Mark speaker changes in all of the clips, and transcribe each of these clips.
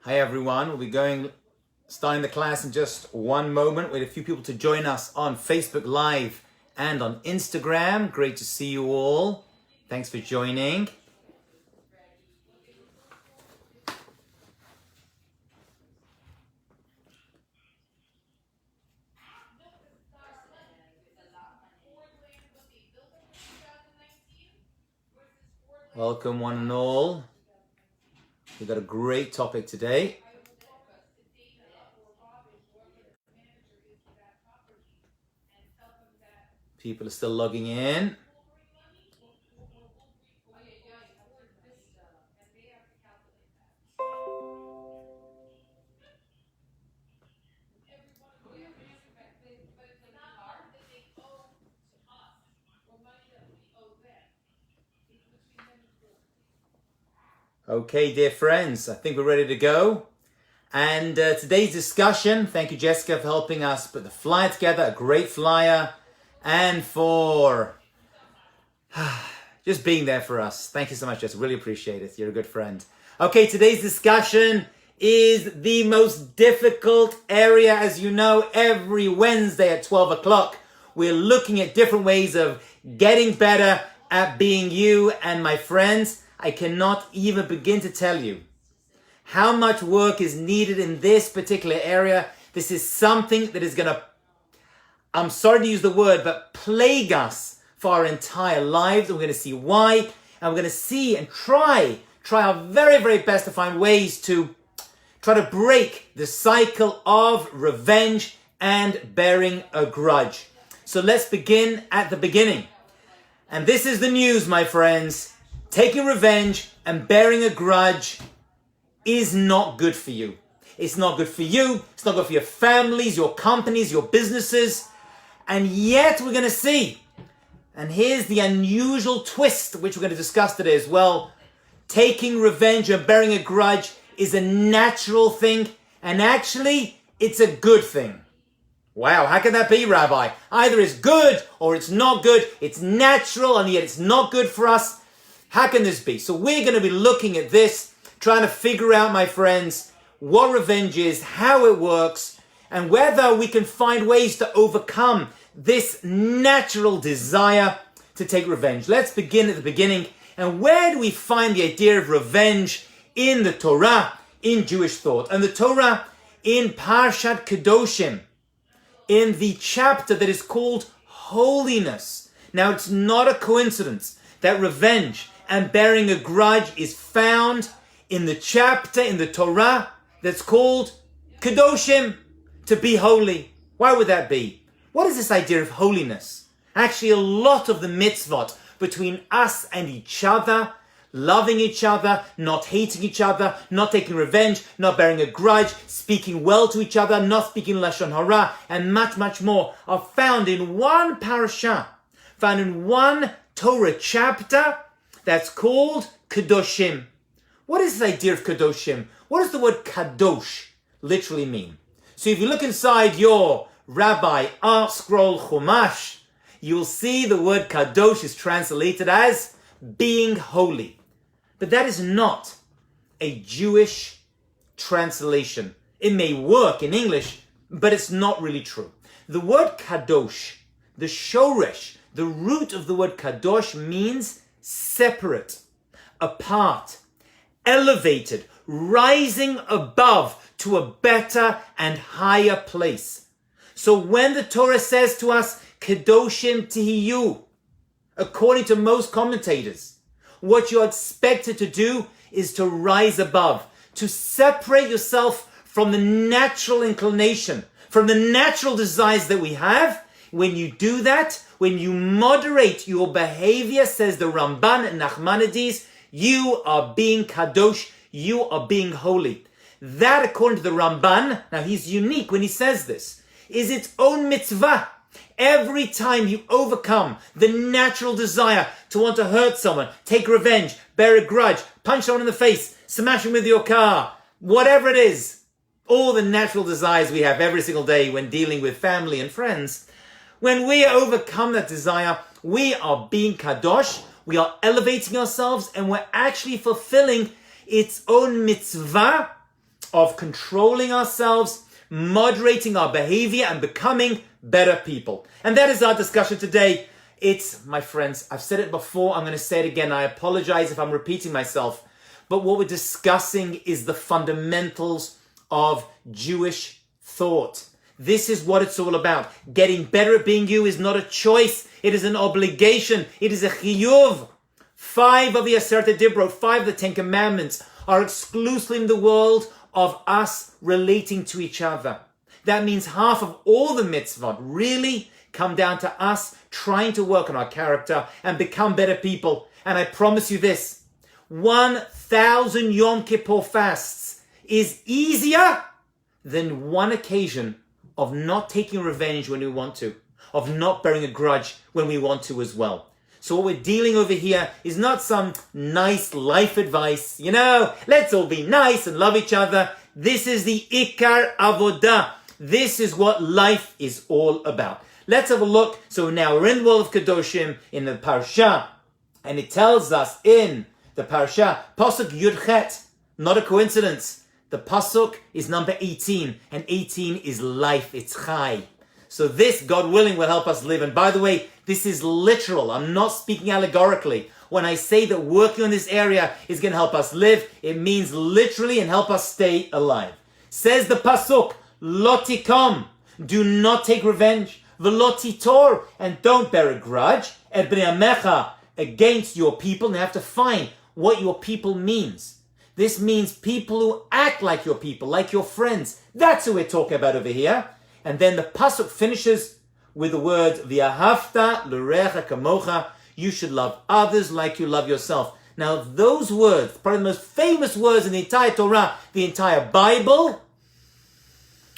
Speaker 1: Hi everyone, we'll be starting the class in just one moment. We had a few people to join us on Facebook Live and on Instagram. Great to see you all. Thanks for joining. Welcome one and all. We've got a great topic today. People are still logging in. Okay, dear friends, I think we're ready to go. And today's discussion, thank you, Jessica, for helping us put the flyer together, a great flyer, and for just being there for us. Thank you so much, Jessica. Really appreciate it. You're a good friend. Okay, today's discussion is the most difficult area. As you know, every Wednesday at 12 o'clock, we're looking at different ways of getting better at being you. And my friends, I cannot even begin to tell you how much work is needed in this particular area. This is something that is going to, I'm sorry to use the word, but plague us for our entire lives. And we're going to see why. And we're going to see and try our very, very best to find ways to try to break the cycle of revenge and bearing a grudge. So let's begin at the beginning. And this is the news, my friends. Taking revenge and bearing a grudge is not good for you. It's not good for you. It's not good for your families, your companies, your businesses. And yet we're going to see, and here's the unusual twist, which we're going to discuss today as well. Taking revenge and bearing a grudge is a natural thing, and actually it's a good thing. Wow, how can that be, Rabbi? Either it's good or it's not good. It's natural and yet it's not good for us. How can this be? So we're going to be looking at this, trying to figure out, my friends, what revenge is, how it works, and whether we can find ways to overcome this natural desire to take revenge. Let's begin at the beginning. And where do we find the idea of revenge in the Torah, in Jewish thought? And the Torah in Parshat Kedoshim, in the chapter that is called Holiness. Now, it's not a coincidence that revenge and bearing a grudge is found in the chapter in the Torah that's called Kedoshim, to be holy. Why would that be? What is this idea of holiness? Actually, a lot of the mitzvot between us and each other, loving each other, not hating each other, not taking revenge, not bearing a grudge, speaking well to each other, not speaking lashon hara, and much, much more, are found in one parasha, found in one Torah chapter that's called Kedoshim. What is the idea of Kedoshim? What does the word Kadosh literally mean? So if you look inside your Rabbi Art Scroll Chumash, you'll see the word Kadosh is translated as being holy. But that is not a Jewish translation. It may work in English, but it's not really true. The word Kadosh, the shoresh, the root of the word Kadosh means separate, apart, elevated, rising above to a better and higher place. So when the Torah says to us, Kedoshim Tihiyu, according to most commentators, what you're expected to do is to rise above, to separate yourself from the natural inclination, from the natural desires that we have. When you do that, when you moderate your behavior, says the Ramban and Nachmanides, you are being kadosh, you are being holy. That, according to the Ramban, now he's unique when he says this, is its own mitzvah. Every time you overcome the natural desire to want to hurt someone, take revenge, bear a grudge, punch someone in the face, smash him with your car, whatever it is, all the natural desires we have every single day when dealing with family and friends, when we overcome that desire, we are being kadosh, we are elevating ourselves, and we're actually fulfilling its own mitzvah of controlling ourselves, moderating our behavior, and becoming better people. And that is our discussion today. It's, my friends, I've said it before, I'm going to say it again. I apologize if I'm repeating myself. But what we're discussing is the fundamentals of Jewish thought. This is what it's all about. Getting better at being you is not a choice. It is an obligation. It is a chiyuv. 5 of the Aseret Dibrot, 5 of the 10 Commandments are exclusively in the world of us relating to each other. That means half of all the mitzvot really come down to us trying to work on our character and become better people. And I promise you this, 1,000 Yom Kippur fasts is easier than one occasion of not taking revenge when we want to, of not bearing a grudge when we want to as well. So what we're dealing over here is not some nice life advice, let's all be nice and love each other. This is the Ikar Avodah. This is what life is all about. Let's have a look. So now we're in the world of Kedoshim, in the Parsha, and it tells us in the Parsha, Pasuk Yudchet, not a coincidence. The Pasuk is number 18, and 18 is life, it's Chai. So this, God willing, will help us live. And by the way, this is literal. I'm not speaking allegorically. When I say that working on this area is going to help us live, it means literally and help us stay alive. Says the Pasuk, Lotikom, do not take revenge. Velotitor, and don't bear a grudge. Et bnei amecha, against your people. And you have to find what your people means. This means people who act like your people, like your friends. That's who we're talking about over here. And then the pasuk finishes with the words, V'ahavta l'recha kamocha, you should love others like you love yourself. Now those words, probably the most famous words in the entire Torah, the entire Bible,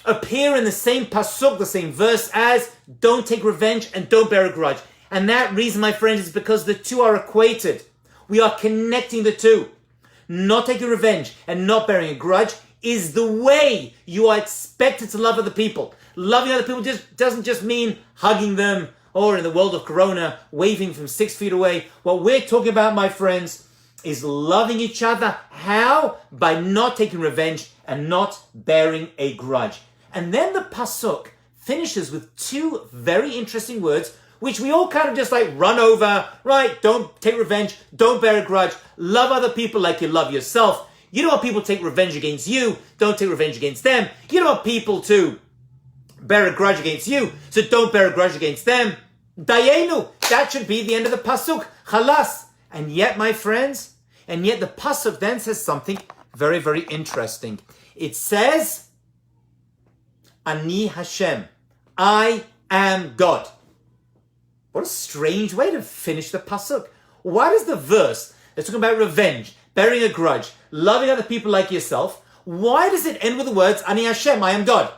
Speaker 1: appear in the same pasuk, the same verse as, don't take revenge and don't bear a grudge. And that reason, my friends, is because the two are equated. We are connecting the two. Not taking revenge and not bearing a grudge is the way you are expected to love other people. Loving other people doesn't just mean hugging them, or in the world of Corona, waving from 6 feet away. What we're talking about, my friends, is loving each other. How? By not taking revenge and not bearing a grudge. And then the pasuk finishes with 2 very interesting words, which we all kind of just like run over, right? Don't take revenge, don't bear a grudge, love other people like you love yourself. You don't want people to take revenge against you, don't take revenge against them. You don't want people to bear a grudge against you, so don't bear a grudge against them. Dayenu, that should be the end of the pasuk. Chalas. And yet, my friends, the pasuk then says something very, very interesting. It says, Ani Hashem, I am God. What a strange way to finish the pasuk. Why does the verse that's talking about revenge, bearing a grudge, loving other people like yourself, why does it end with the words, Ani Hashem, I am God?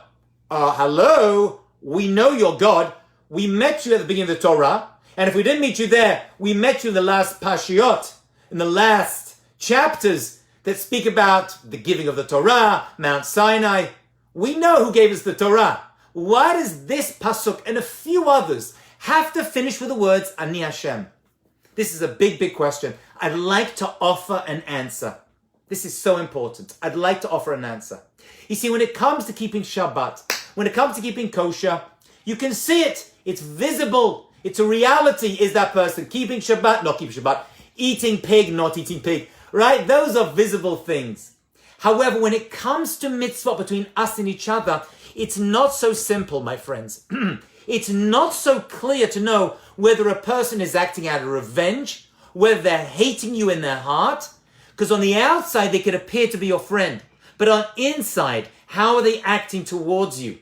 Speaker 1: Hello, we know you're God. We met you at the beginning of the Torah. And if we didn't meet you there, we met you in the last Pashiot, in the last chapters that speak about the giving of the Torah, Mount Sinai. We know who gave us the Torah. Why does this pasuk and a few others have to finish with the words, Ani Hashem? This is a big, big question. I'd like to offer an answer. This is so important. I'd like to offer an answer. You see, when it comes to keeping Shabbat, when it comes to keeping kosher, you can see it. It's visible. It's a reality. Is that person keeping Shabbat, not keeping Shabbat, eating pig, not eating pig, right? Those are visible things. However, when it comes to mitzvah between us and each other, it's not so simple, my friends. It's not so clear to know whether a person is acting out of revenge, whether they're hating you in their heart, because on the outside, they could appear to be your friend. But on inside, how are they acting towards you?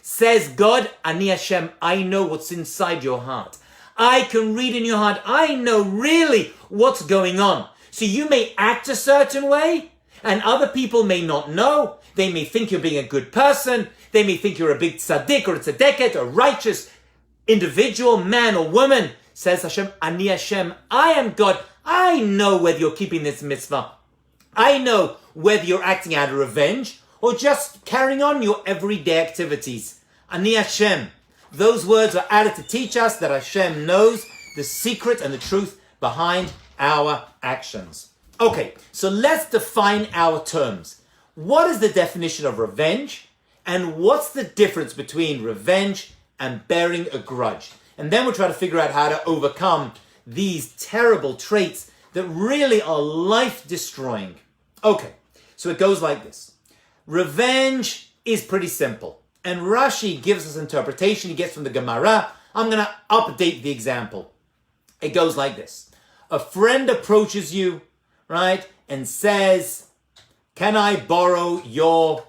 Speaker 1: Says God, Ani Hashem, I know what's inside your heart. I can read in your heart. I know really what's going on. So you may act a certain way, and other people may not know. They may think you're being a good person. They may think you're a big tzaddik or a tzaddiket, a righteous individual, man or woman. Says Hashem, Ani Hashem, I am God. I know whether you're keeping this mitzvah. I know whether you're acting out of revenge or just carrying on your everyday activities. Ani Hashem. Those words are added to teach us that Hashem knows the secret and the truth behind our actions. Okay, so let's define our terms. what is the definition of revenge? And what's the difference between revenge and bearing a grudge? And then we'll try to figure out how to overcome these terrible traits that really are life-destroying. Okay, so it goes like this. Revenge is pretty simple. And Rashi gives us interpretation he gets from the Gemara. I'm going to update the example. It goes like this. A friend approaches you, right, and says, can I borrow your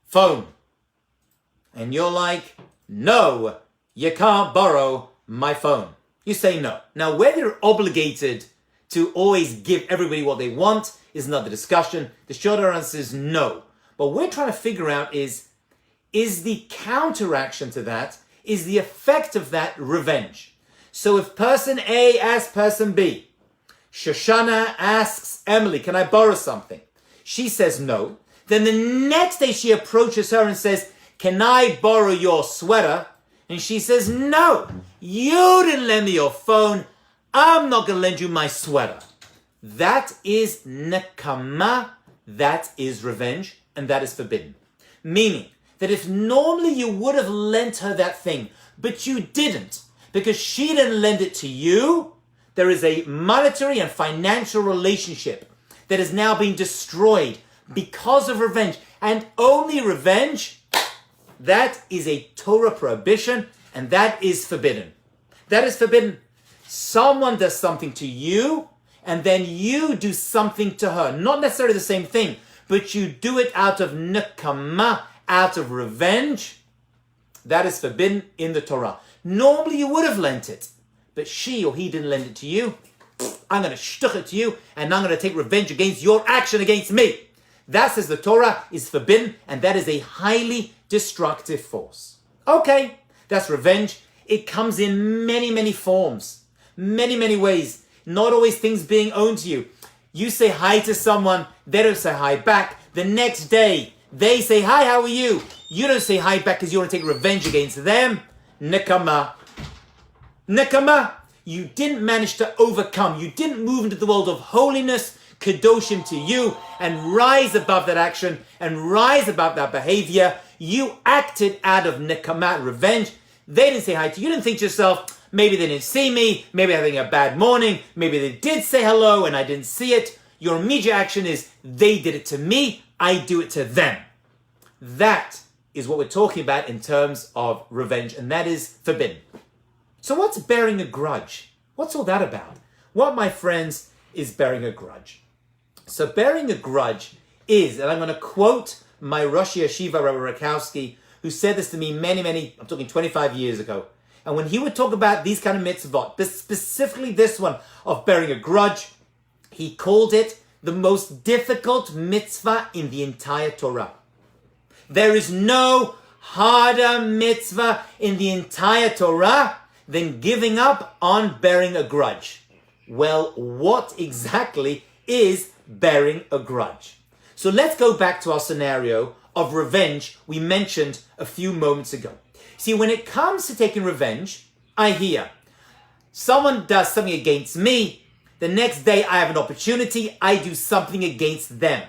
Speaker 1: phone? And you're like, no, you can't borrow my phone. You say no. Now, whether you're obligated to always give everybody what they want is another discussion. The shorter answer is no. But what we're trying to figure out is the counteraction to that, is the effect of that revenge. So if person A asks person B, Shoshana asks Emily, can I borrow something? She says no. Then the next day she approaches her and says, can I borrow your sweater? And she says, no, you didn't lend me your phone. I'm not going to lend you my sweater. That is nekama, that is revenge, and that is forbidden. Meaning that if normally you would have lent her that thing, but you didn't, because she didn't lend it to you, there is a monetary and financial relationship that is now being destroyed because of revenge. And only revenge, that is a Torah prohibition, and that is forbidden. That is forbidden. Someone does something to you, and then you do something to her. Not necessarily the same thing, but you do it out of nekama, out of revenge. That is forbidden in the Torah. Normally you would have lent it, but she or he didn't lend it to you. I'm going to shtuch it to you, and I'm going to take revenge against your action against me. That, says the Torah, is forbidden, and that is a highly destructive force. Okay, that's revenge. It comes in many, many forms, many, many ways. Not always things being owned to you. You say hi to someone, they don't say hi back. The next day, they say, hi, how are you? You don't say hi back because you want to take revenge against them. Nekama. Nekama. You didn't manage to overcome. You didn't move into the world of holiness, kadoshim to you, and rise above that action and rise above that behavior. You acted out of nekama, revenge. They didn't say hi to you. You didn't think to yourself, maybe they didn't see me, maybe they're having a bad morning, maybe they did say hello and I didn't see it. Your immediate action is, they did it to me, I do it to them. That is what we're talking about in terms of revenge, and that is forbidden. So what's bearing a grudge? What's all that about? What, my friends, is bearing a grudge? So bearing a grudge is, and I'm going to quote my Rosh Yeshiva, Rabbi Rakowski, who said this to me many, I'm talking 25 years ago. And when he would talk about these kind of mitzvot, specifically this one of bearing a grudge, he called it the most difficult mitzvah in the entire Torah. There is no harder mitzvah in the entire Torah than giving up on bearing a grudge. Well, what exactly is bearing a grudge? So let's go back to our scenario of revenge we mentioned a few moments ago. See, when it comes to taking revenge, I hear someone does something against me, the next day I have an opportunity, I do something against them.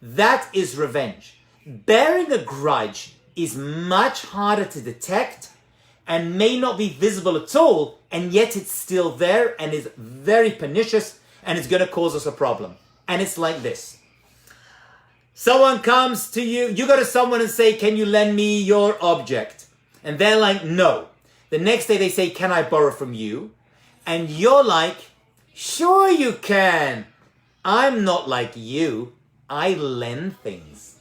Speaker 1: That is revenge. Bearing a grudge is much harder to detect and may not be visible at all, and yet it's still there and is very pernicious and is going to cause us a problem. And it's like this. Someone comes to you, you go to someone and say, can you lend me your object? And they're like, no. The next day they say, can I borrow from you? And you're like, sure you can. I'm not like you. I lend things.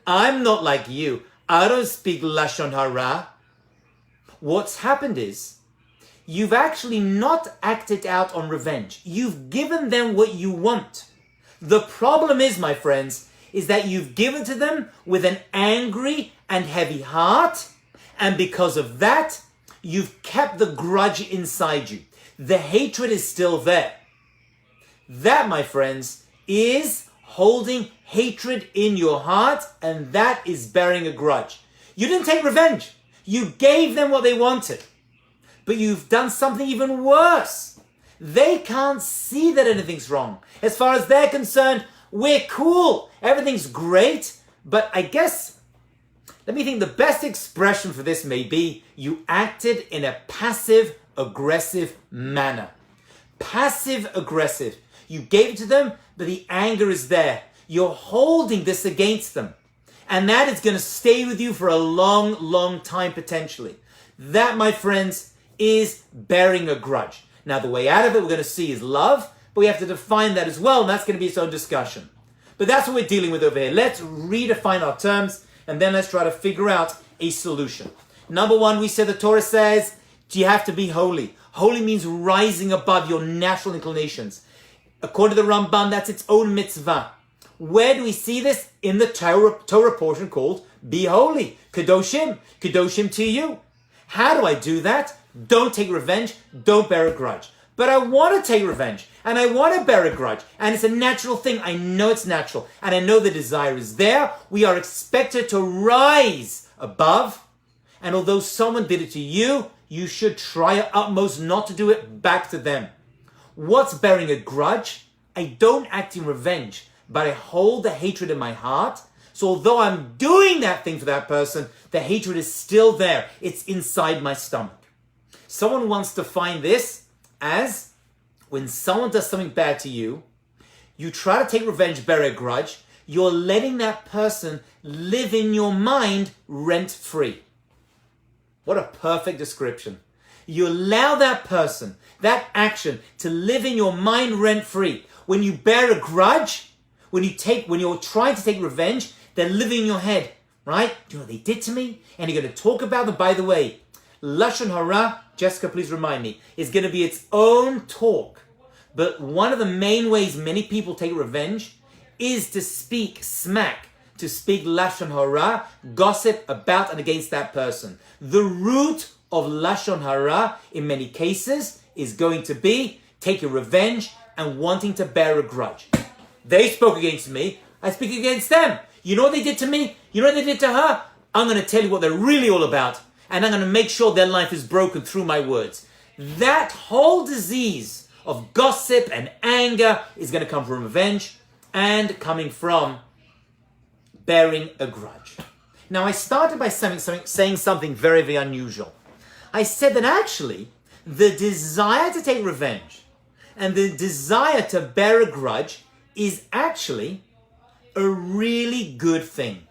Speaker 1: I'm not like you. I don't speak Lashon Hara. What's happened is, you've actually not acted out on revenge. You've given them what you want. The problem is, my friends, is that you've given to them with an angry and heavy heart, and because of that, you've kept the grudge inside you. The hatred is still there. That, my friends, is holding hatred in your heart, and that is bearing a grudge. You didn't take revenge. You gave them what they wanted. But you've done something even worse. They can't see that anything's wrong. As far as they're concerned, We're cool. Everything's great. But I guess, let me think, the best expression for this may be you acted in a passive-aggressive manner. Passive-aggressive. You gave it to them, but the anger is there. You're holding this against them. And that is going to stay with you for a long, long time potentially. That, my friends, is bearing a grudge. Now, the way out of it we're going to see is love, but we have to define that as well, and that's going to be its own discussion. But that's what we're dealing with over here. Let's redefine our terms, and then let's try to figure out a solution. Number one, we said the Torah says, you have to be holy. Holy means rising above your natural inclinations. According to the Ramban, that's its own mitzvah. Where do we see this? In the Torah portion called Be Holy. Kedoshim. Kedoshim to you. How do I do that? Don't take revenge. Don't bear a grudge. But I want to take revenge. And I want to bear a grudge. And it's a natural thing. I know it's natural. And I know the desire is there. We are expected to rise above. And although someone did it to you, you should try your utmost not to do it back to them. What's bearing a grudge? I don't act in revenge, but I hold the hatred in my heart. So although I'm doing that thing for that person, the hatred is still there. It's inside my stomach. Someone wants to define this as when someone does something bad to you, you try to take revenge, bear a grudge, you're letting that person live in your mind rent-free. What a perfect description. You allow that person, that action, to live in your mind rent-free. When you bear a grudge, when you're trying to take revenge, they're living in your head, right? Do you know what they did to me? And you're going to talk about them. By the way, Lashon Hara, Jessica, please remind me, is going to be its own talk. But one of the main ways many people take revenge is to speak smack, to speak Lashon Hara, gossip about and against that person. The root of Lashon Hara, in many cases, is going to be taking revenge and wanting to bear a grudge. They spoke against me, I speak against them. You know what they did to me? You know what they did to her? I'm going to tell you what they're really all about, and I'm going to make sure their life is broken through my words. That whole disease of gossip and anger is going to come from revenge and coming from bearing a grudge. Now, I started by saying something very, very unusual. I said that actually, the desire to take revenge and the desire to bear a grudge is actually a really good thing.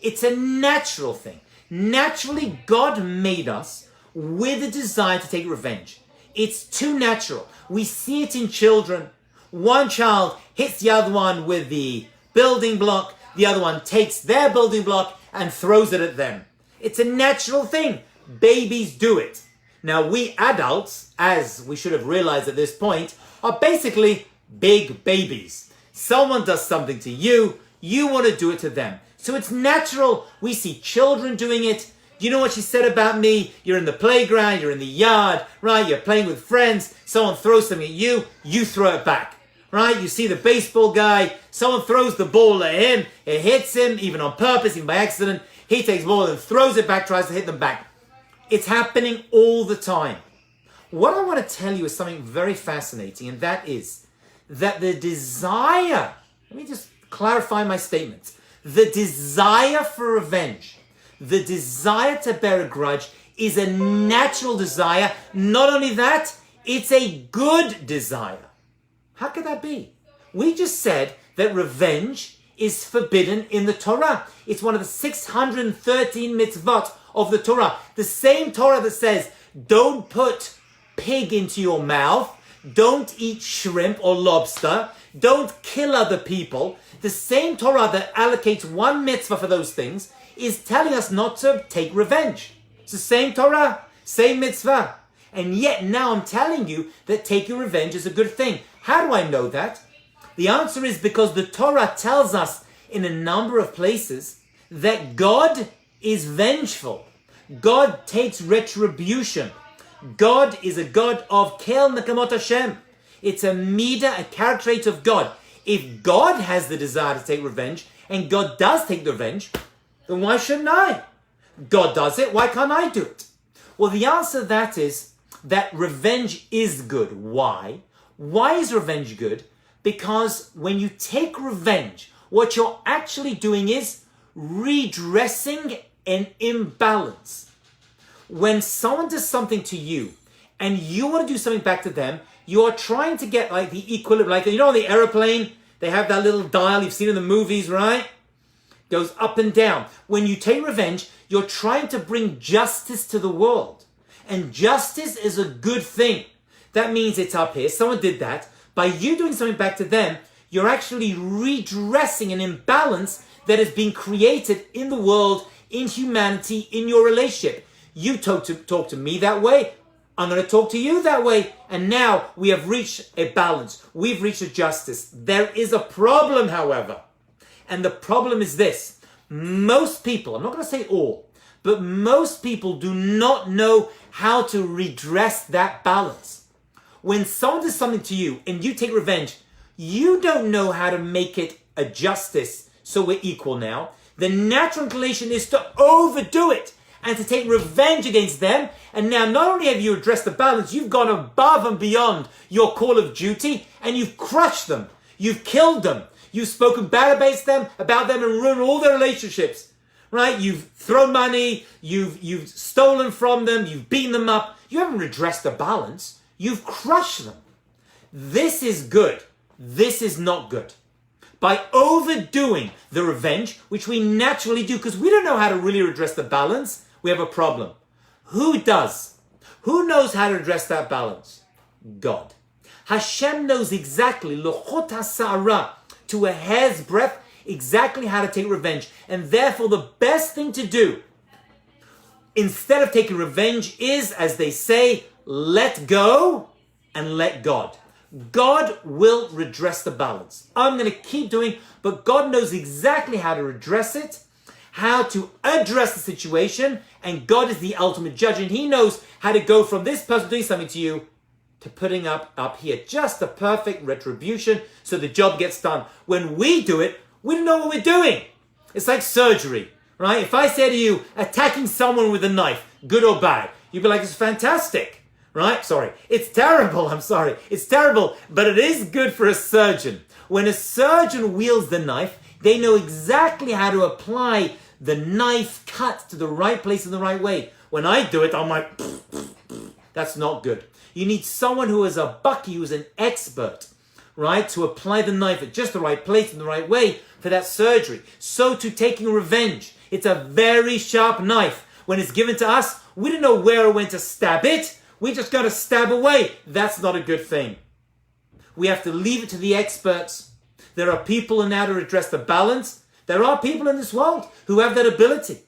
Speaker 1: It's a natural thing. Naturally, God made us with a desire to take revenge. It's too natural. We see it in children. One child hits the other one with the building block. The other one takes their building block and throws it at them. It's a natural thing. Babies do it. Now, we adults, as we should have realized at this point, are basically big babies. Someone does something to you, you want to do it to them. So it's natural. We see children doing it. You know what she said about me? You're in the playground, you're in the yard, right? You're playing with friends. Someone throws something at you, you throw it back, right? You see the baseball guy, someone throws the ball at him, it hits him, even on purpose, even by accident. He takes the ball and throws it back, tries to hit them back. It's happening all the time. What I want to tell you is something very fascinating, and that is that the desire, let me just clarify my statements. The desire for revenge, the desire to bear a grudge is a natural desire. Not only that, it's a good desire. How could that be? We just said that revenge is forbidden in the Torah. It's one of the 613 mitzvot of the Torah. The same Torah that says, don't put pig into your mouth, don't eat shrimp or lobster, don't kill other people. The same Torah that allocates one mitzvah for those things is telling us not to take revenge. It's the same Torah, same mitzvah. And yet now I'm telling you that taking revenge is a good thing. How do I know that? The answer is because the Torah tells us in a number of places that God is vengeful. God takes retribution. God is a God of Kel Nekamot Hashem. It's a midah, a character trait of God. If God has the desire to take revenge, and God does take the revenge, then why shouldn't I? God does it, why can't I do it? Well, the answer to that is that revenge is good. Why? Why is revenge good? Because when you take revenge, what you're actually doing is redressing an imbalance. When someone does something to you and you want to do something back to them, you are trying to get like the equilibrium. Like, you know, on the airplane, they have that little dial you've seen in the movies, right? Goes up and down. When you take revenge, you're trying to bring justice to the world. And justice is a good thing. That means it's up here. Someone did that. By you doing something back to them, you're actually redressing an imbalance that has been created in the world, in humanity, in your relationship. You talk to me that way. I'm going to talk to you that way. And now we have reached a balance. We've reached a justice. There is a problem, however. And the problem is this. Most people, I'm not going to say all, but most people do not know how to redress that balance. When someone does something to you and you take revenge, you don't know how to make it a justice so we're equal now. The natural inclination is to overdo it and to take revenge against them. And now not only have you addressed the balance, you've gone above and beyond your call of duty and you've crushed them. You've killed them. You've spoken bad about them and ruined all their relationships. Right? You've thrown money. You've stolen from them. You've beaten them up. You haven't redressed the balance. You've crushed them. This is good. This is not good. By overdoing the revenge, which we naturally do because we don't know how to really redress the balance, we have a problem. Who does? Who knows how to address that balance? God. Hashem knows exactly, lochot ha'sa'ara, to a hair's breadth, exactly how to take revenge. And therefore, the best thing to do, instead of taking revenge, is, as they say, let go and let God. God will redress the balance. I'm going to keep doing, but God knows exactly how to redress it, how to address the situation, and God is the ultimate judge, and He knows how to go from this person doing something to you to putting up here. Just the perfect retribution so the job gets done. When we do it, we don't know what we're doing. It's like surgery, right? If I say to you, attacking someone with a knife, good or bad, you'd be like, it's fantastic. Right? Sorry. It's terrible. I'm sorry. It's terrible. But it is good for a surgeon. When a surgeon wields the knife, they know exactly how to apply the knife cut to the right place in the right way. When I do it, I'm like, that's not good. You need someone who is a bucky, who's an expert, right? To apply the knife at just the right place in the right way for that surgery. So to taking revenge. It's a very sharp knife. When it's given to us, we don't know where or when to stab it. We just got to stab away. That's not a good thing. We have to leave it to the experts. There are people in now to address the balance. There are people in this world who have that ability.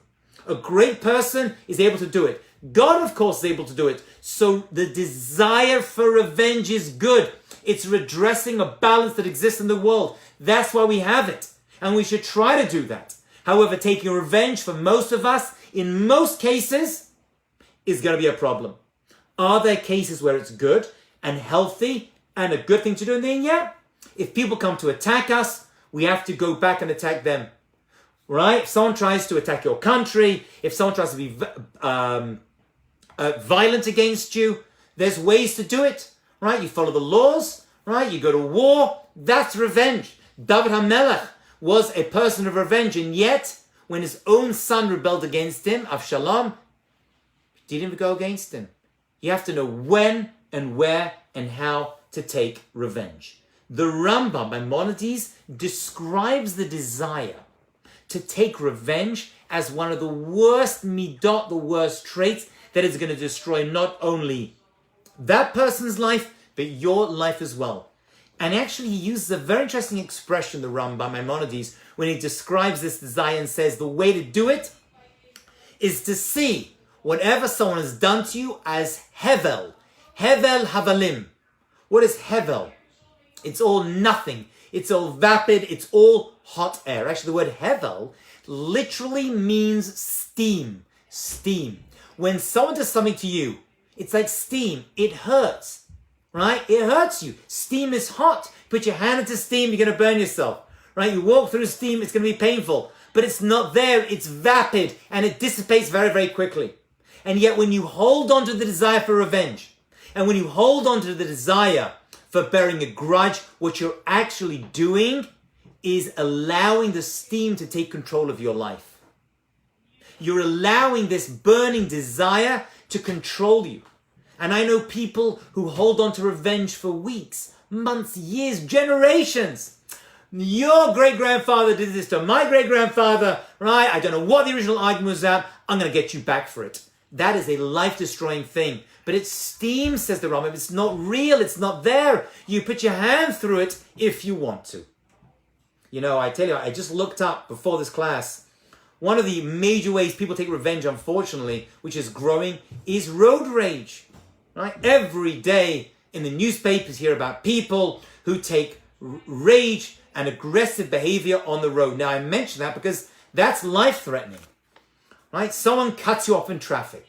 Speaker 1: A great person is able to do it. God, of course, is able to do it. So the desire for revenge is good. It's redressing a balance that exists in the world. That's why we have it. And we should try to do that. However, taking revenge for most of us, in most cases, is going to be a problem. Are there cases where it's good and healthy and a good thing to do? And then, yeah, if people come to attack us, we have to go back and attack them, right? If someone tries to attack your country, if someone tries to be violent against you, there's ways to do it, right? You follow the laws, right? You go to war. That's revenge. David HaMelech was a person of revenge, and yet, when his own son rebelled against him, Avshalom, he didn't even go against him. You have to know when and where and how to take revenge. The Rambam, Maimonides, describes the desire to take revenge as one of the worst midot, the worst traits that is going to destroy not only that person's life, but your life as well. And actually, he uses a very interesting expression, the Rambam, Maimonides, when he describes this desire and says the way to do it is to see whatever someone has done to you as hevel. Hevel havalim. What is hevel? It's all nothing. It's all vapid. It's all hot air. Actually, the word hevel literally means steam. Steam. When someone does something to you, it's like steam. It hurts. Right? It hurts you. Steam is hot. Put your hand into steam, you're going to burn yourself. Right? You walk through steam, it's going to be painful. But it's not there. It's vapid. And it dissipates very, very quickly. And yet when you hold on to the desire for revenge, and when you hold on to the desire for bearing a grudge, what you're actually doing is allowing the steam to take control of your life. You're allowing this burning desire to control you. And I know people who hold on to revenge for weeks, months, years, generations. Your great-grandfather did this to my great-grandfather, right? I don't know what the original argument was at. I'm going to get you back for it. That is a life-destroying thing. But it steam, says the Rambam. It's not real. It's not there. You put your hand through it if you want to. You know, I tell you, I just looked up before this class. One of the major ways people take revenge, unfortunately, which is growing, is road rage. Right? Every day in the newspapers hear about people who take rage and aggressive behavior on the road. Now, I mention that because that's life-threatening. Right? Someone cuts you off in traffic.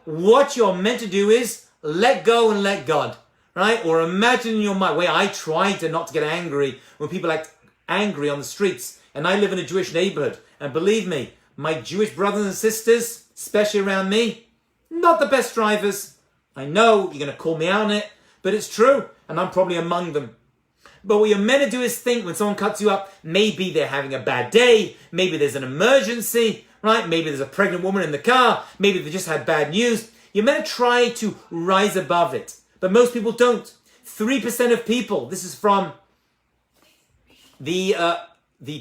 Speaker 1: What you're meant to do is let go and let God. Right? Or imagine in your mind, where I try to not to get angry when people act angry on the streets. And I live in a Jewish neighborhood. And believe me, my Jewish brothers and sisters, especially around me, not the best drivers. I know you're going to call me out on it, but it's true. And I'm probably among them. But what you're meant to do is think when someone cuts you up, maybe they're having a bad day. Maybe there's an emergency, right? Maybe there's a pregnant woman in the car. Maybe they just had bad news. You're meant to try to rise above it. But most people don't. 3% of people, this is from the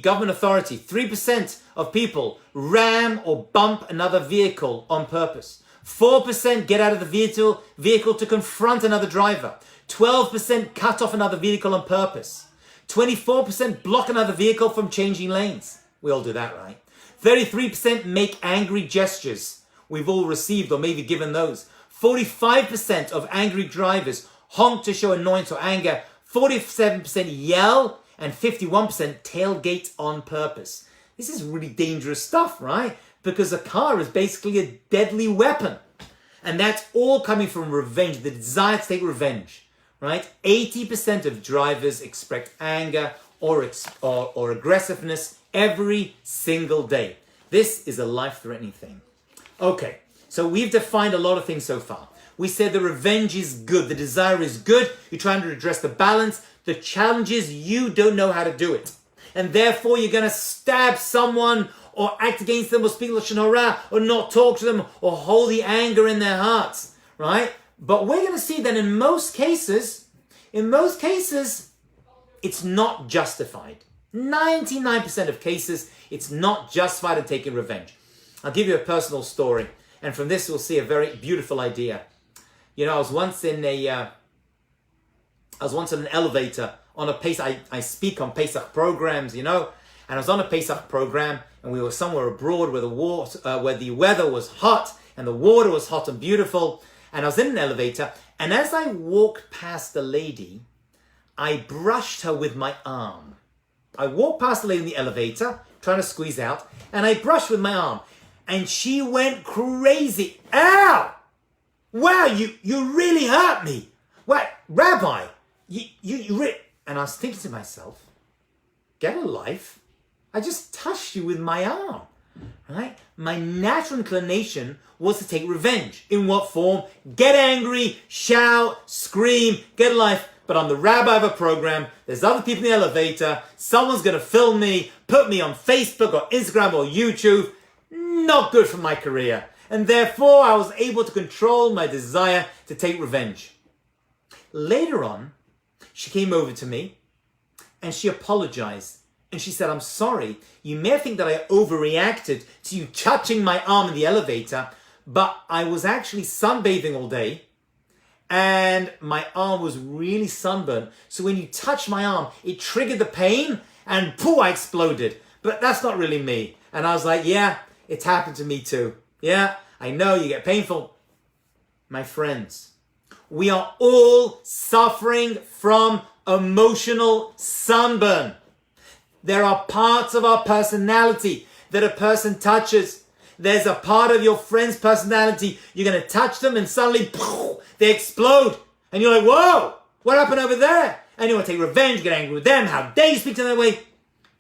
Speaker 1: government authority, 3% of people ram or bump another vehicle on purpose. 4% get out of the vehicle to confront another driver. 12% cut off another vehicle on purpose. 24% block another vehicle from changing lanes. We all do that, right? 33% make angry gestures. We've all received or maybe given those. 45% of angry drivers honk to show annoyance or anger. 47% yell. And 51% tailgate on purpose. This is really dangerous stuff, right? Because a car is basically a deadly weapon. And that's all coming from revenge, the desire to take revenge, right? 80% of drivers express anger or aggressiveness every single day. This is a life-threatening thing. Okay, so we've defined a lot of things so far. We said the revenge is good, the desire is good. You're trying to address the balance. The challenge is you don't know how to do it. And therefore you're going to stab someone or act against them or speak Lashon Hara or not talk to them or hold the anger in their hearts, right? But we're going to see that in most cases, it's not justified. 99% of cases, it's not justified in taking revenge. I'll give you a personal story. And from this, we'll see a very beautiful idea. You know, I was once in an elevator on a Pesach. I speak on Pesach programs, you know, and I was on a Pesach program, and we were somewhere abroad where the weather was hot and the water was hot and beautiful, and I was in an elevator, and as I walked past the lady, I brushed her with my arm. I walked past the lady in the elevator, trying to squeeze out, and I brushed with my arm, and she went crazy. Ow! Wow, you really hurt me. What, Rabbi? And I was thinking to myself, get a life. I just touched you with my arm, right? My natural inclination was to take revenge. In what form? Get angry, shout, scream, get a life. But I'm the rabbi of a program. There's other people in the elevator. Someone's going to film me, put me on Facebook or Instagram or YouTube. Not good for my career. And therefore, I was able to control my desire to take revenge. Later on, she came over to me and she apologized. And she said, I'm sorry. You may think that I overreacted to you touching my arm in the elevator, but I was actually sunbathing all day and my arm was really sunburned. So when you touched my arm, it triggered the pain and poof, I exploded. But that's not really me. And I was like, yeah, it's happened to me too. Yeah, I know you get painful. My friends, we are all suffering from emotional sunburn. There are parts of our personality that a person touches. There's a part of your friend's personality. You're going to touch them and suddenly poof, they explode. And you're like, whoa, what happened over there? And you want to take revenge, get angry with them. How dare you speak to them that way?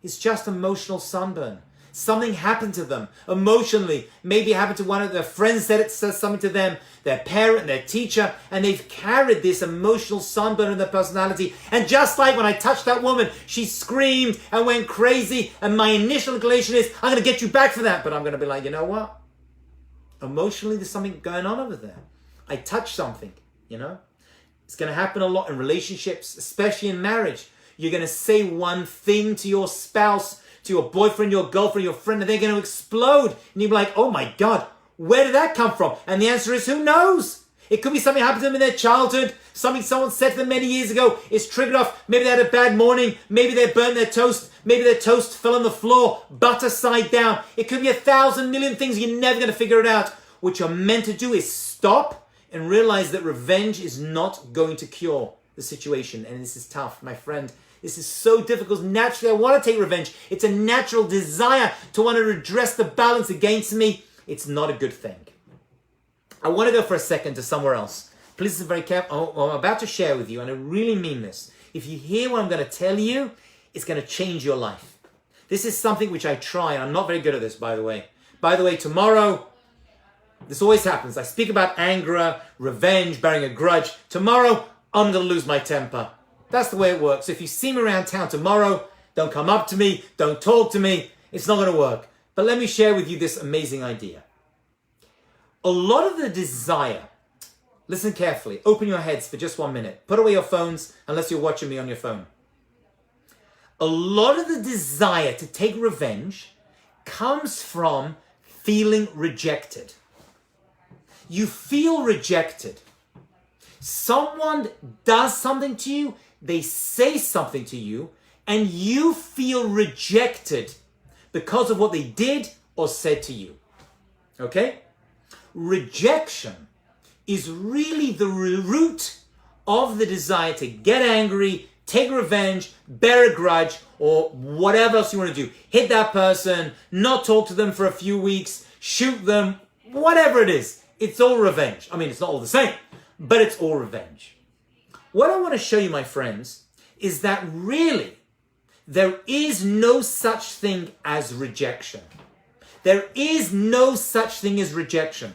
Speaker 1: It's just emotional sunburn. Something happened to them emotionally. Maybe it happened to one of their friends, said something to them, their parent, their teacher, and they've carried this emotional sunburn in their personality. And just like when I touched that woman, she screamed and went crazy. And my initial inclination is, I'm going to get you back for that. But I'm going to be like, you know what? Emotionally, there's something going on over there. I touched something, you know? It's going to happen a lot in relationships, especially in marriage. You're going to say one thing to your spouse, to your boyfriend, your girlfriend, your friend, and they're going to explode. And you'll be like, oh my God, where did that come from? And the answer is, who knows? It could be something happened to them in their childhood, something someone said to them many years ago. It's triggered off. Maybe they had a bad morning. Maybe they burnt their toast. Maybe their toast fell on the floor, butter side down. It could be 1,000 million things. You're never going to figure it out. What you're meant to do is stop and realize that revenge is not going to cure the situation. And this is tough, my friend. This is so difficult. Naturally, I want to take revenge. It's a natural desire to want to redress the balance against me. It's not a good thing. I want to go for a second to somewhere else. Please listen very careful. I'm about to share with you, and I really mean this. If you hear what I'm going to tell you, it's going to change your life. This is something which I try, and I'm not very good at this, by the way. By the way, tomorrow, this always happens. I speak about anger, revenge, bearing a grudge. Tomorrow, I'm going to lose my temper. That's the way it works. If you see me around town tomorrow, don't come up to me, don't talk to me. It's not going to work. But let me share with you this amazing idea. A lot of the desire, listen carefully, open your heads for just 1 minute. Put away your phones unless you're watching me on your phone. A lot of the desire to take revenge comes from feeling rejected. You feel rejected. Someone does something to you, they say something to you, and you feel rejected because of what they did or said to you. Okay? Rejection is really the root of the desire to get angry, take revenge, bear a grudge, or whatever else you want to do. Hit that person, not talk to them for a few weeks, shoot them, whatever it is. It's all revenge. I mean, it's not all the same, but it's all revenge. What I want to show you, my friends, is that really there is no such thing as rejection. There is no such thing as rejection.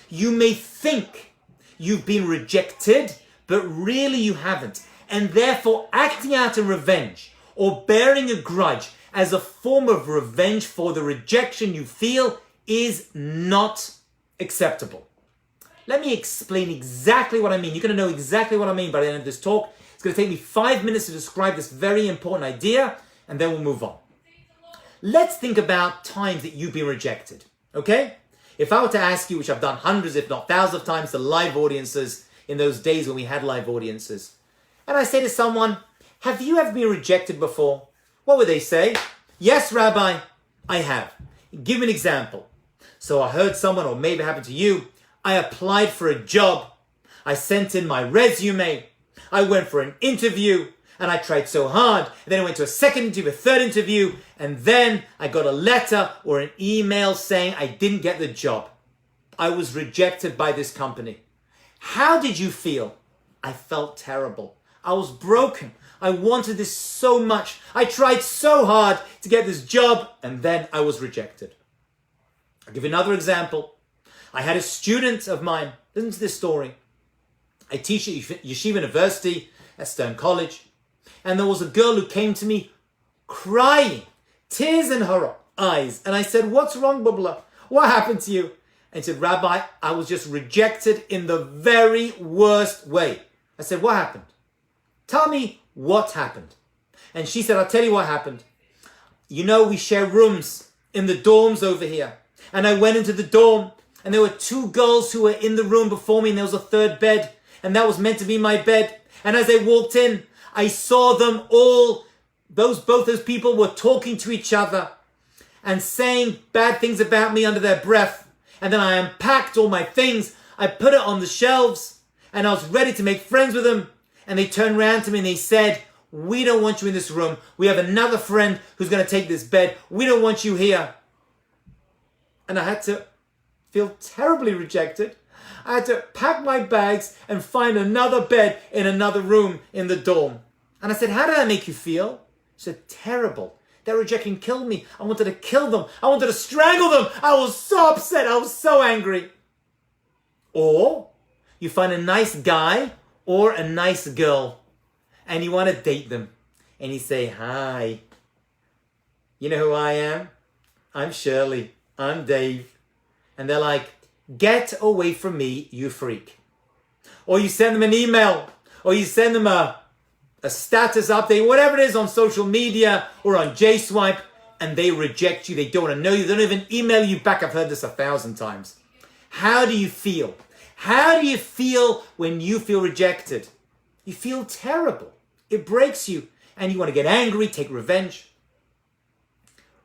Speaker 1: You may think you've been rejected, but really you haven't. And therefore, acting out in revenge or bearing a grudge as a form of revenge for the rejection you feel is not acceptable. Let me explain exactly what I mean. You're going to know exactly what I mean by the end of this talk. It's going to take me 5 minutes to describe this very important idea, and then we'll move on. Let's think about times that you've been rejected, okay? If I were to ask you, which I've done hundreds, if not thousands of times, to live audiences in those days when we had live audiences, and I say to someone, have you ever been rejected before? What would they say? Yes, Rabbi, I have. Give me an example. So I heard someone, or maybe it happened to you, I applied for a job. I sent in my resume. I went for an interview, and I tried so hard. And then I went to a second interview, a third interview, and then I got a letter or an email saying I didn't get the job. I was rejected by this company. How did you feel? I felt terrible. I was broken. I wanted this so much. I tried so hard to get this job, and then I was rejected. I'll give you another example. I had a student of mine, listen to this story. I teach at Yeshiva University at Stern College, and there was a girl who came to me crying, tears in her eyes, and I said, what's wrong, Bubla? What happened to you? And she said, Rabbi, I was just rejected in the very worst way. I said, what happened? Tell me what happened. And she said, I'll tell you what happened. You know, we share rooms in the dorms over here. And I went into the dorm, and there were 2 girls who were in the room before me, and there was a 3rd bed, and that was meant to be my bed. And as I walked in, I saw them all, both those people were talking to each other and saying bad things about me under their breath. And then I unpacked all my things, I put it on the shelves, and I was ready to make friends with them. And they turned around to me and they said, we don't want you in this room. We have another friend who's going to take this bed. We don't want you here. And I had to feel terribly rejected. I had to pack my bags and find another bed in another room in the dorm. And I said, how did that make you feel? She said, terrible. That rejection killed me. I wanted to kill them. I wanted to strangle them. I was so upset. I was so angry. Or you find a nice guy or a nice girl and you want to date them. And you say, hi, you know who I am? I'm Shirley. I'm Dave. And they're like, get away from me, you freak. Or you send them an email, or you send them a status update, whatever it is on social media or on JSwipe, and they reject you. They don't want to know you. They don't even email you back. I've heard this 1,000 times. How do you feel? How do you feel when you feel rejected? You feel terrible. It breaks you, and you want to get angry, take revenge.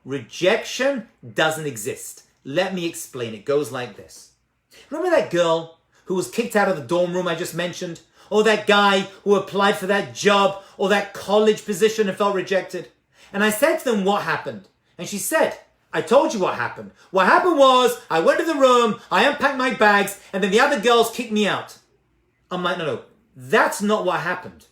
Speaker 1: Rejection doesn't exist. Let me explain. It goes like this. Remember that girl who was kicked out of the dorm room I just mentioned? Or that guy who applied for that job or that college position and felt rejected? And I said to them, what happened? And she said, I told you what happened. What happened was I went to the room, I unpacked my bags, and then the other girls kicked me out. I'm like, no, that's not what happened.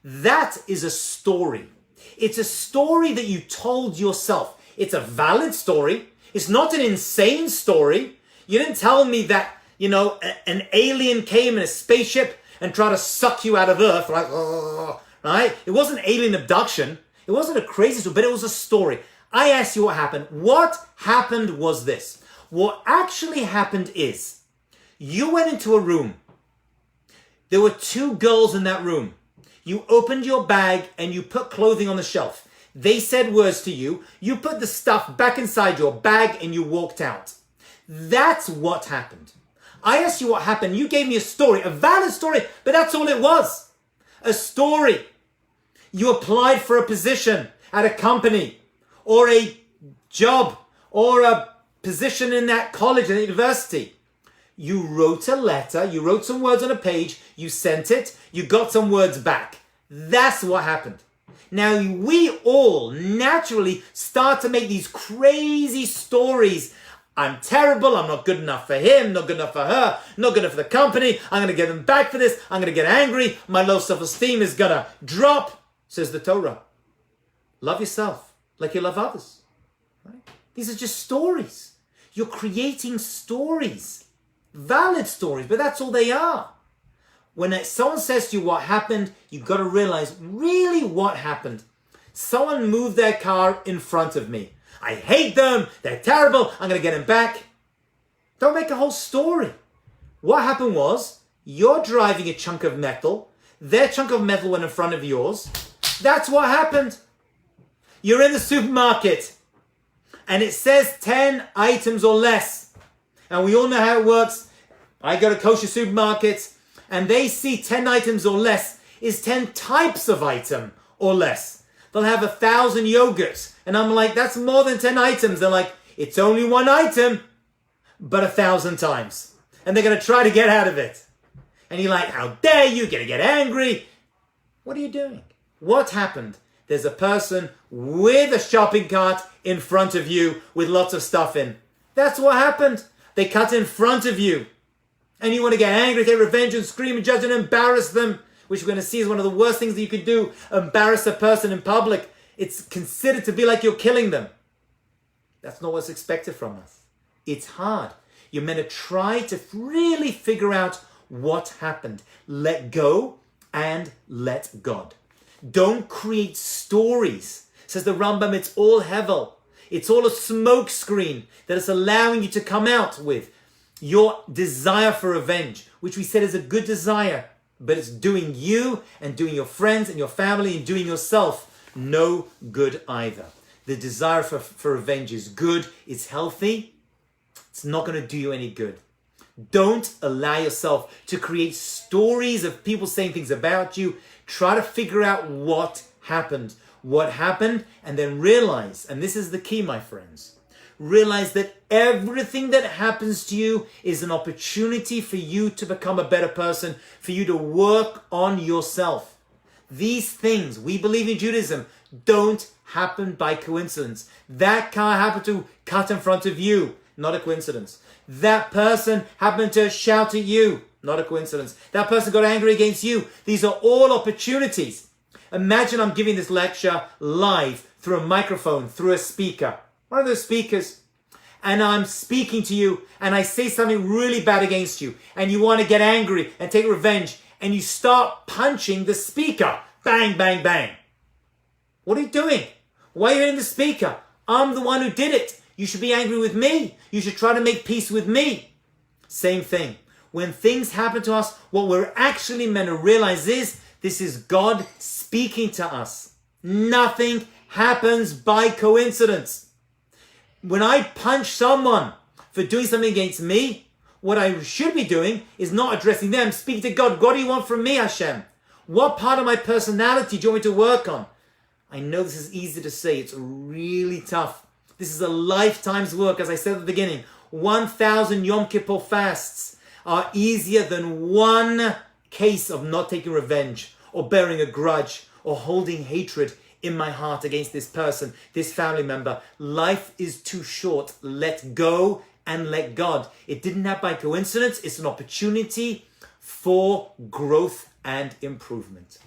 Speaker 1: That is a story. It's a story that you told yourself. It's a valid story. It's not an insane story. You didn't tell me that, an alien came in a spaceship and tried to suck you out of Earth, right? It wasn't alien abduction. It wasn't a crazy story, but it was a story. I asked you what happened. What happened was this. What actually happened is you went into a room. There were 2 girls in that room. You opened your bag and you put clothing on the shelf. They said words to you. You put the stuff back inside your bag and you walked out. That's what happened. I asked you what happened. You gave me a story, a valid story, but that's all it was. A story. You applied for a position at a company or a job or a position in that college and university. You wrote a letter, you wrote some words on a page, you sent it, you got some words back. That's what happened. Now, we all naturally start to make these crazy stories. I'm terrible, I'm not good enough for him, not good enough for her, not good enough for the company, I'm going to get them back for this, I'm going to get angry, my low self-esteem is going to drop, says the Torah. Love yourself like you love others. Right? These are just stories. You're creating stories. Valid stories, but that's all they are. When someone says to you what happened, you've got to realize really what happened. Someone moved their car in front of me. I hate them. They're terrible. I'm going to get them back. Don't make a whole story. What happened was you're driving a chunk of metal. Their chunk of metal went in front of yours. That's what happened. You're in the supermarket and it says 10 items or less. And we all know how it works. I go to kosher supermarkets and they see 10 items or less is 10 types of item or less. They'll have 1,000 yogurts. And I'm like, that's more than 10 items. They're like, it's only one item, but 1,000 times. And they're going to try to get out of it. And you're like, how dare you? You're going to get angry. What are you doing? What happened? There's a person with a shopping cart in front of you with lots of stuff in. That's what happened. They cut in front of you. And you want to get angry, take revenge and scream and judge and embarrass them, which we're going to see is one of the worst things that you could do, embarrass a person in public. It's considered to be like you're killing them. That's not what's expected from us. It's hard. You're meant to try to really figure out what happened. Let go and let God. Don't create stories. Says the Rambam, it's all hevel. It's all a smoke screen that is allowing you to come out with your desire for revenge, which we said is a good desire, but it's doing you and doing your friends and your family and doing yourself no good either. The desire for revenge is good, it's healthy, it's not going to do you any good. Don't allow yourself to create stories of people saying things about you. Try to figure out what happened, and then realize, and this is the key, my friends, realize that everything that happens to you is an opportunity for you to become a better person, for you to work on yourself. These things, we believe in Judaism, don't happen by coincidence. That car happened to cut in front of you, not a coincidence. That person happened to shout at you, not a coincidence. That person got angry against you. These are all opportunities. Imagine I'm giving this lecture live through a microphone, through a speaker, one of those speakers, and I'm speaking to you and I say something really bad against you and you want to get angry and take revenge and you start punching the speaker. Bang, bang, bang. What are you doing? Why are you hitting the speaker? I'm the one who did it. You should be angry with me. You should try to make peace with me. Same thing. When things happen to us, what we're actually meant to realize is this is God speaking to us. Nothing happens by coincidence. When I punch someone for doing something against me, what I should be doing is not addressing them, speaking to God. What do you want from me, Hashem? What part of my personality do you want me to work on? I know this is easy to say. It's really tough. This is a lifetime's work, as I said at the beginning. 1,000 Yom Kippur fasts are easier than one case of not taking revenge or bearing a grudge or holding hatred in my heart against this person, this family member. Life is too short. Let go and let God. It didn't happen by coincidence. It's an opportunity for growth and improvement.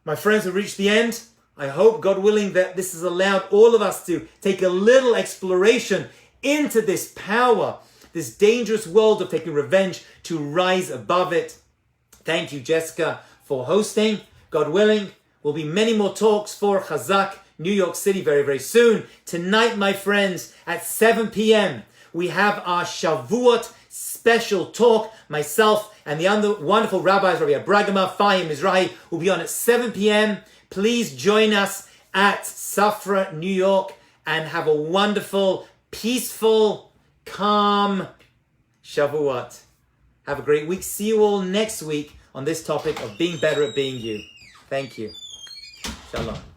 Speaker 1: My friends, we've reached the end. I hope, God willing, that this has allowed all of us to take a little exploration into this power, this dangerous world of taking revenge, to rise above it. Thank you, Jessica, for hosting. God willing, will be many more talks for Chazak, New York City, very, very soon. Tonight, my friends, at 7 p.m., we have our Shavuot special talk. Myself and the other wonderful rabbis, Rabbi Abragama, Fahim Mizrahi, will be on at 7 p.m. Please join us at Safra, New York, and have a wonderful, peaceful, calm Shavuot. Have a great week. See you all next week on this topic of being better at being you. Thank you. Shalom.